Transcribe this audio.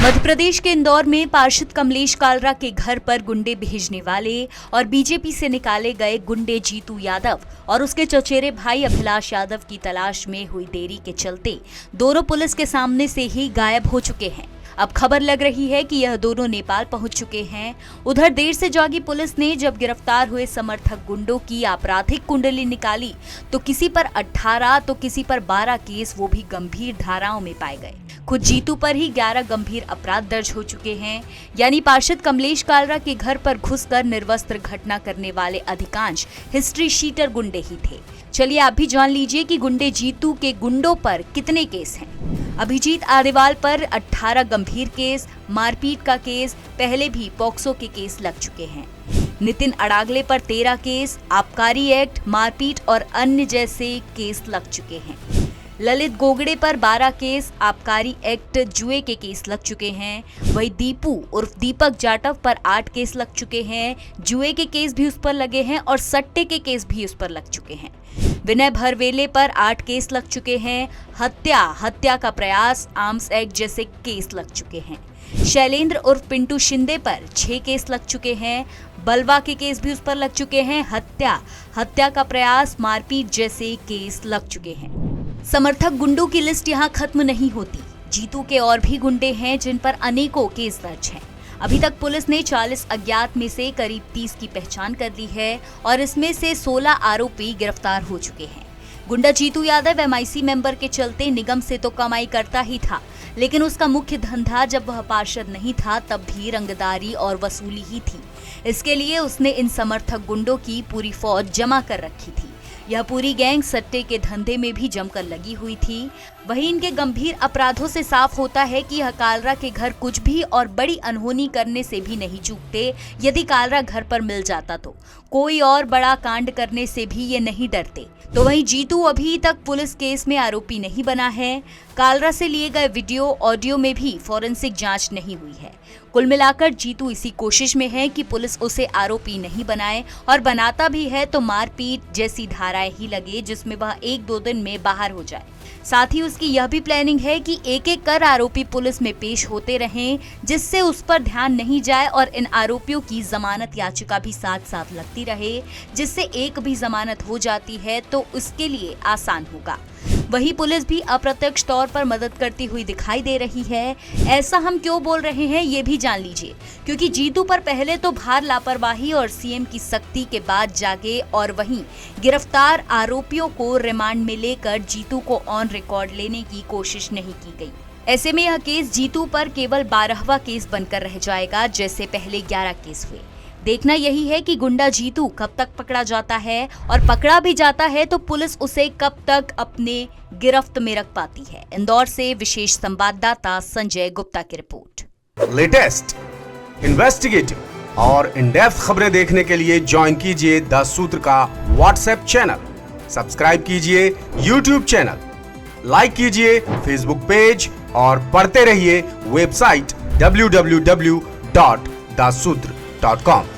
मध्य प्रदेश के इंदौर में पार्षद कमलेश कालरा के घर पर गुंडे भेजने वाले और बीजेपी से निकाले गए गुंडे जीतू यादव और उसके चचेरे भाई अभिलाष यादव की तलाश में हुई देरी के चलते दोनों पुलिस के सामने से ही गायब हो चुके हैं। अब खबर लग रही है कि यह दोनों नेपाल पहुंच चुके हैं। उधर देर से जागी पुलिस ने जब गिरफ्तार हुए समर्थक गुंडों की आपराधिक कुंडली निकाली तो किसी पर 18 तो किसी पर 12 केस, वो भी गंभीर धाराओं में पाए गए। खुद जीतू पर ही 11 गंभीर अपराध दर्ज हो चुके हैं। यानी पार्षद कमलेश कालरा के घर पर घुसकर निर्वस्त्र घटना करने वाले अधिकांश हिस्ट्री शीटर गुंडे ही थे। चलिए आप भी जान लीजिए कि गुंडे जीतू के गुंडों पर कितने केस हैं। अभिजीत आरेवाल पर 18 गंभीर केस, मारपीट का केस, पहले भी पॉक्सो के केस लग चुके हैं। नितिन अड़ागले पर 13 केस, आबकारी एक्ट, मारपीट और अन्य जैसे केस लग चुके हैं। ललित गोगड़े पर 12 केस, आबकारी एक्ट, जुए के केस लग चुके हैं। वही दीपू उर्फ दीपक जाटव पर 8 केस लग चुके हैं। जुए के केस भी उस पर लगे हैं और सट्टे के केस भी उस पर लग चुके हैं। विनय भरवेले पर 8 केस लग चुके हैं। हत्या का प्रयास, आर्म्स एक्ट जैसे केस लग चुके हैं। शैलेंद्र उर्फ पिंटू शिंदे पर 6 केस लग चुके हैं। बलवा के केस भी उस पर लग चुके हैं। हत्या का प्रयास, मारपीट जैसे केस लग चुके हैं। समर्थक गुंडों की लिस्ट यहाँ खत्म नहीं होती। जीतू के और भी गुंडे हैं जिन पर अनेकों केस दर्ज हैं। अभी तक पुलिस ने 40 अज्ञात में से करीब 30 की पहचान कर ली है और इसमें से 16 आरोपी गिरफ्तार हो चुके हैं। गुंडा जीतू यादव MIC मेंबर के चलते निगम से तो कमाई करता ही था, लेकिन उसका मुख्य धंधा जब वह पार्षद नहीं था तब भी रंगदारी और वसूली ही थी। इसके लिए उसने इन समर्थक गुंडों की पूरी फौज जमा कर रखी थी। यह पूरी गैंग सट्टे के धंधे में भी जमकर लगी हुई थी। वहीं इनके गंभीर अपराधों से साफ होता है कि यह कालरा के घर कुछ भी और बड़ी अनहोनी करने से भी नहीं चूकते। यदि कालरा घर पर मिल जाता तो कोई और बड़ा कांड करने से भी ये नहीं डरते। तो वहीं जीतू अभी तक पुलिस केस में आरोपी नहीं बना है। कालरा से लिए गए वीडियो, ऑडियो में भी फॉरेंसिक जांच नहीं हुई है। कुल मिलाकर जीतू इसी कोशिश में है कि पुलिस उसे आरोपी नहीं बनाए, और बनाता भी है तो मारपीट जैसी धाराएं ही लगे जिसमें वह 1-2 दिन में बाहर हो जाए। साथ ही उसकी यह भी प्लानिंग है कि एक-एक कर आरोपी पुलिस में पेश होते रहें, जिससे उस पर ध्यान नहीं जाए और इन आरोपियों की जमानत याचिका भी साथ साथ लगती रहे, जिससे एक भी जमानत हो जाती है तो उसके लिए आसान होगा। वही पुलिस भी अप्रत्यक्ष तौर पर मदद करती हुई दिखाई दे रही है। ऐसा हम क्यों बोल रहे हैं ये भी जान लीजिए, क्योंकि जीतू पर पहले तो भार लापरवाही और CM की सख्ती के बाद जागे, और वहीं गिरफ्तार आरोपियों को रिमांड में लेकर जीतू को ऑन रिकॉर्ड लेने की कोशिश नहीं की गई। ऐसे में यह केस जीतू पर केवल 12वां केस बनकर रह जाएगा, जैसे पहले 11 केस हुए। देखना यही है कि गुंडा जीतू कब तक पकड़ा जाता है, और पकड़ा भी जाता है तो पुलिस उसे कब तक अपने गिरफ्त में रख पाती है। इंदौर से विशेष संवाददाता संजय गुप्ता की रिपोर्ट। लेटेस्ट, इन्वेस्टिगेटिव और इन डेप्थ खबरें देखने के लिए ज्वाइन कीजिए द सूत्र का WhatsApp चैनल, सब्सक्राइब कीजिए YouTube चैनल, लाइक कीजिए Facebook पेज और पढ़ते रहिए वेबसाइट www.dasudra.com।